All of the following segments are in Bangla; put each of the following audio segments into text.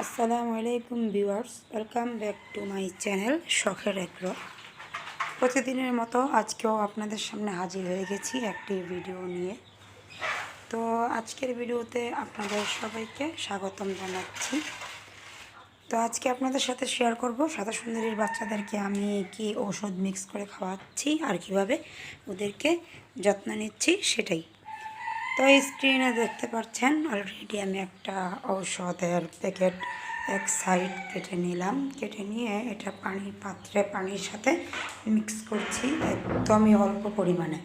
আসসালামু আলাইকুম viewers, welcome back to my channel শখের একরো। প্রতিদিনের মতো আজকেও আপনাদের সামনে হাজির হয়ে গেছি একটি ভিডিও নিয়ে। তো আজকের ভিডিওতে আপনাদের সবাইকে স্বাগতম জানাচ্ছি। তো আজকে আপনাদের সাথে শেয়ার করব সাদা সুন্দরীর বাচ্চাদেরকে আমি কি ঔষধ মিক্স করে খাওয়াচ্ছি আর কিভাবে ওদেরকে যত্ন নিচ্ছি সেটাই। তো স্ক্রিনে দেখতে পাচ্ছেন অলরেডি আমি একটা ঔষধের প্যাকেট এক সাইড কেটে নিলাম। কেটে নিয়ে এটা পানির পাত্রে পানির সাথে মিক্স করছি একদমই অল্প পরিমাণে,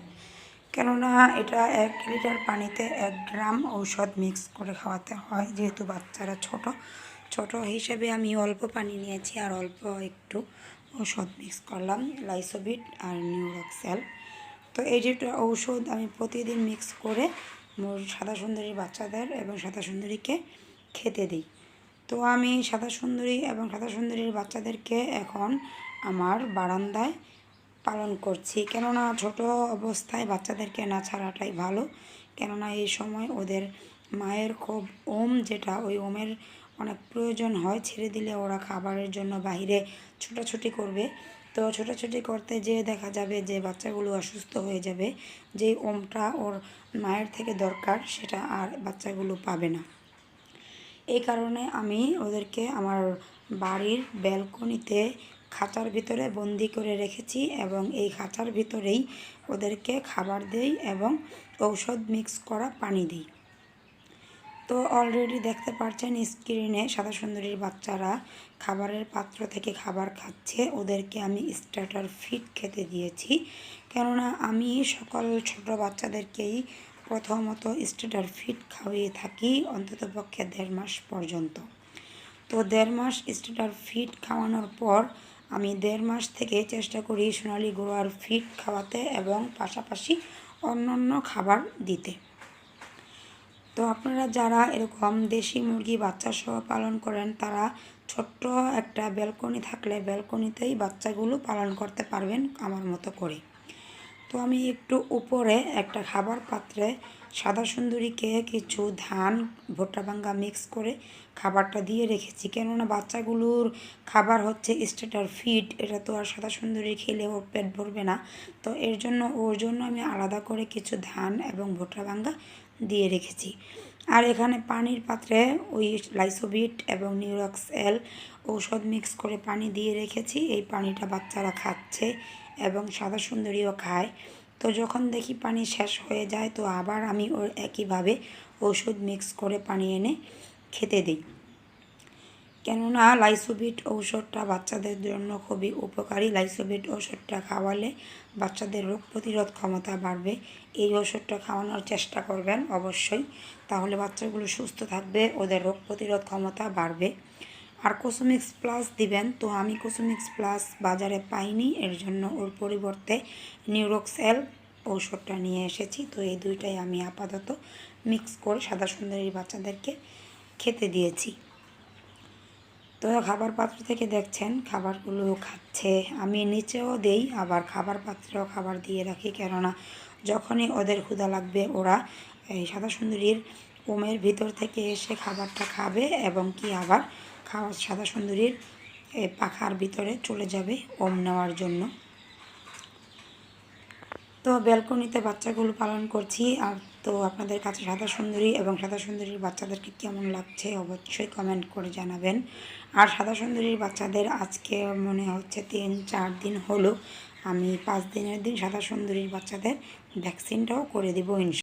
কেননা এটা 1 লিটার পানিতে 1 গ্রাম ঔষধ মিক্স করে খাওয়াতে হয়। যেহেতু বাচ্চারা ছোট হিসেবে আমি অল্প পানি নিয়েছি আর অল্প একটু ঔষধ মিক্স করলাম, লাইসোবিট আর নিউরক্সেল। তো এই দুটো ঔষধ আমি প্রতিদিন মিক্স করে মোর সাদা সুন্দরী বাচ্চাদের এবং সাদা সুন্দরীকে খেতে দিই। তো আমি সাদা সুন্দরী এবং সাদা সুন্দরীর বাচ্চাদেরকে এখন আমার বারান্দায় পালন করছি, কেননা ছোট অবস্থায় বাচ্চাদেরকে না ছাড়াটাই ভালো। কেননা এই সময় ওদের মায়ের খুব যেটা ওই ওমের অনেক প্রয়োজন হয়। ছেড়ে দিলে ওরা খাবারের জন্য বাহিরে ছোটাছুটি করবে। তো ছোটাছুটি করতে যেয়ে দেখা যাবে যে বাচ্চাগুলো অসুস্থ হয়ে যাবে। যেই ওমটা ওর মায়ের থেকে দরকার সেটা আর বাচ্চাগুলো পাবে না। এই কারণে আমি ওদেরকে আমার বাড়ির ব্যালকনিতে খাঁচার ভিতরে বন্দি করে রেখেছি এবং এই খাঁচার ভিতরেই ওদেরকে খাবার দেই এবং ঔষধ মিক্স করা পানি দিই। তো অলরেডি দেখতে পাচ্ছেন স্ক্রিনে সাদা সুন্দরীর বাচ্চারা খাবারের পাত্র থেকে খাবার খাচ্ছে। ওদেরকে আমি স্টার্টার ফিড খেতে দিয়েছি, কেননা আমি সকল ছোট বাচ্চাদেরকেই প্রথমত স্টার্টার ফিড খাওয়িয়ে থাকি অন্ততপক্ষে 1.5 মাস পর্যন্ত। তো 1.5 মাস স্টার্টার ফিড খাওয়ানোর পর আমি 1.5 মাস থেকে চেষ্টা করি সোনালী গুঁড়ার ফিড খাওয়াতে এবং পাশাপাশি অন্যান্য খাবার দিতে। তো আপনারা যারা এরকম দেশি মুরগি বাচ্চা সহ পালন করেন তারা ছোট্ট একটা ব্যালকনি থাকলে ব্যালকনিতেই বাচ্চাগুলো পালন করতে পারবেন আমার মতো করে। তো আমি একটু উপরে একটা খাবার পাত্রে সাদা সুন্দরীকে কিছু ধান ভুট্টা ভাঙ্গা মিক্স করে খাবারটা দিয়ে রেখেছি, কেননা বাচ্চাগুলোর খাবার হচ্ছে স্টার্টার ফিড। এটা তো আর সাদা সুন্দরী খেলে ওর পেট ভরবে না। তো ওর জন্য আমি আলাদা করে কিছু ধান এবং ভুট্টা ভাঙ্গা দিয়ে রেখেছি। আর এখানে পানির পাত্রে ওই লাইসোবিট এবং নিউরক্সেল ঔষধ মিক্স করে পানি দিয়ে রেখেছি। এই পানিটা বাচ্চারা খাচ্ছে এবং সাদা সুন্দরীও খায়। তো যখন দেখি পানি শেষ হয়ে যায় তো আবার আমি ওর একইভাবে ওষুধ মিক্স করে পানি এনে খেতে দিই, কেননা লাইসোবিট ঔষধটা বাচ্চাদের জন্য খুবই উপকারী। লাইসোবিট ওষুধটা খাওয়ালে বাচ্চাদের রোগ প্রতিরোধ ক্ষমতা বাড়বে। এই ওষুধটা খাওয়ানোর চেষ্টা করবেন অবশ্যই, তাহলে বাচ্চাগুলো সুস্থ থাকবে, ওদের রোগ প্রতিরোধ ক্ষমতা বাড়বে। আর কোসোমিক্স প্লাস দিবেন। তো আমি কোসোমিক্স প্লাস বাজারে পাইনি, এর জন্য ওর পরিবর্তে নিউরক্সেল ঔষধটা নিয়ে এসেছি। তো এই দুইটাই আমি আপাতত মিক্স করে সাদা সুন্দরী বাচ্চাদেরকে খেতে দিয়েছি। তো খাবার পাত্র থেকে দেখছেন খাবারগুলো খাচ্ছে। আমি নিচেও দেই, আবার খাবার পাত্রেও খাবার দিয়ে রাখি, কেননা যখনই ওদের ক্ষুধা লাগবে ওরা এই সাদা সুন্দরীর ওমের ভিতর থেকে এসে খাবারটা খাবে এবং কি আবার সাদা সুন্দরীর পাখার ভিতরে চলে যাবে ওম নেওয়ার জন্য। তো ব্যালকনিতে বাচ্চাগুলো পালন করছি। আর তো আপনাদের কাছে সাদা সুন্দরী এবং সাদা সুন্দরীর বাচ্চাদেরকে কেমন লাগছে অবশ্যই কমেন্ট করে জানাবেন। আর সাদা সুন্দরীর বাচ্চাদের আজকে মনে হচ্ছে 3-4 দিন হলো। আমি 5 দিনের দিন সাদা সুন্দরীর বাচ্চাদের ভ্যাকসিনটাও করে দেবো ইনশাআল্লাহ।